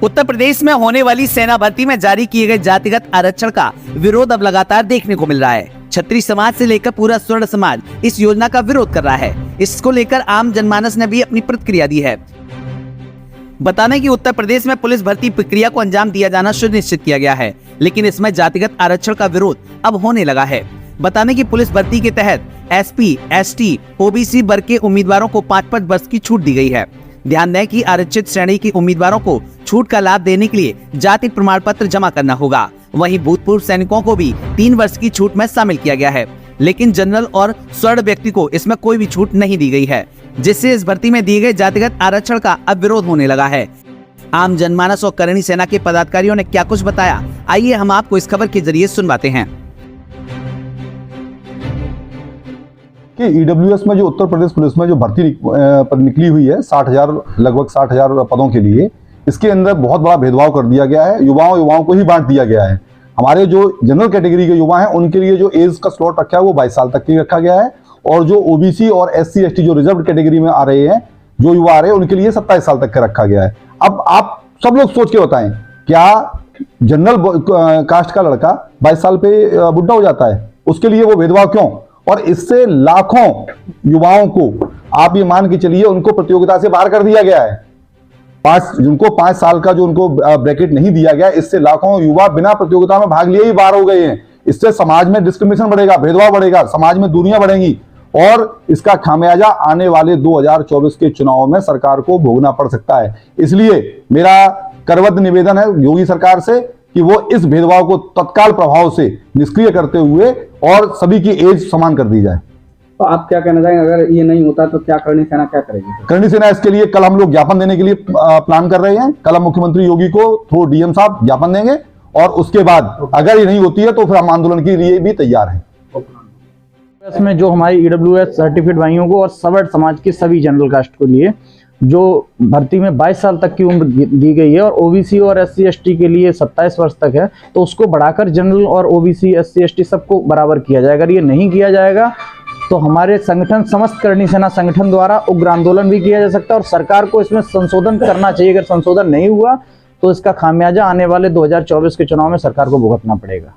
उत्तर प्रदेश में होने वाली सेना भर्ती में जारी किए गए जातिगत आरक्षण का विरोध अब लगातार देखने को मिल रहा है। क्षत्रिय समाज से लेकर पूरा स्वर्ण समाज इस योजना का विरोध कर रहा है। इसको लेकर आम जनमानस ने भी अपनी प्रतिक्रिया दी है। बताने कि उत्तर प्रदेश में पुलिस भर्ती प्रक्रिया को अंजाम दिया जाना सुनिश्चित किया गया है, लेकिन इसमें जातिगत आरक्षण का विरोध अब होने लगा है। बताने कि पुलिस भर्ती के तहत एसपी, एसटी, ओबीसी वर्ग के उम्मीदवारों को 5-5 वर्ष की छूट दी गई है। ध्यान दें कि आरक्षित श्रेणी के उम्मीदवारों को छूट का लाभ देने के लिए जाति प्रमाण पत्र जमा करना होगा। वहीं भूतपूर्व सैनिकों को भी 3 वर्ष की छूट में शामिल किया गया है, लेकिन जनरल और स्वर्ण व्यक्ति को इसमें कोई भी छूट नहीं दी गई है, जिससे इस भर्ती में दिए गए जातिगत आरक्षण का अब विरोध होने लगा है। आम जनमानस और करणी सेना के पदाधिकारियों ने क्या कुछ बताया, आइए हम आपको इस खबर के जरिए सुनवाते हैं। कि ईडब्ल्यूएस में जो उत्तर प्रदेश पुलिस में जो भर्ती निकली हुई है 60,000 लगभग 60,000 पदों के लिए, इसके अंदर बहुत बड़ा भेदभाव कर दिया गया है। युवाओं को ही बांट दिया गया है। हमारे जो जनरल कैटेगरी के युवा हैं उनके लिए जो एज का स्लॉट रखा है वो 22 साल तक की रखा गया है, और जो ओबीसी और एससी एसटी जो रिजर्व कैटेगरी में आ रहे हैं, जो युवा आ रहे हैं, उनके लिए 27 साल तक का रखा गया है। अब आप सब लोग सोच के बताएं, क्या जनरल कास्ट का लड़का 22 साल पे बुढ़ा हो जाता है? उसके लिए वो भेदभाव क्यों? और इससे लाखों युवाओं को आप ये मान के चलिए उनको प्रतियोगिता से बाहर कर दिया गया है। जिनको 5 साल का जो उनको ब्रैकेट नहीं दिया गया, इससे लाखों युवा बिना प्रतियोगिता में भाग लिए ही बाहर हो गए हैं। इससे समाज में डिस्क्रिमिनेशन बढ़ेगा, भेदभाव बढ़ेगा, समाज में दूरियां बढ़ेंगी, और इसका खामियाजा आने वाले 2024 के चुनाव में सरकार को भोगना पड़ सकता है। इसलिए मेरा करबद्ध निवेदन है योगी सरकार से कि वो इस भेदभाव को तत्काल प्रभाव से निष्क्रिय करते हुए और सभी की एज समान कर दी जाए। तो आप क्या कहना चाहेंगे, अगर ये नहीं होता तो क्या करणी सेना क्या करेगी? करणी सेना इसके लिए कल हम लोग ज्ञापन देने के लिए प्लान कर रहे हैं। कल हम मुख्यमंत्री योगी को थ्रू डीएम साहब ज्ञापन देंगे, और उसके बाद अगर ये नहीं होती है तो फिर हम आंदोलन के लिए भी तैयार हैं। इसमें जो हमारी ईडब्ल्यूएस सर्टिफिकेट भाइयों को और सवर्ण समाज के सभी जनरल कास्ट को लिए जो भर्ती में 22 साल तक की उम्र दी गई है, और ओबीसी और एससी एसटी के लिए 27 वर्ष तक है, तो उसको बढ़ाकर जनरल और ओबीसी एससी एसटी सबको बराबर किया जाएगा। अगर ये नहीं किया जाएगा तो हमारे संगठन समस्त करणी सेना संगठन द्वारा उग्र आंदोलन भी किया जा सकता है, और सरकार को इसमें संशोधन करना चाहिए। अगर संशोधन नहीं हुआ तो इसका खामियाजा आने वाले 2024 के चुनाव में सरकार को भुगतना पड़ेगा।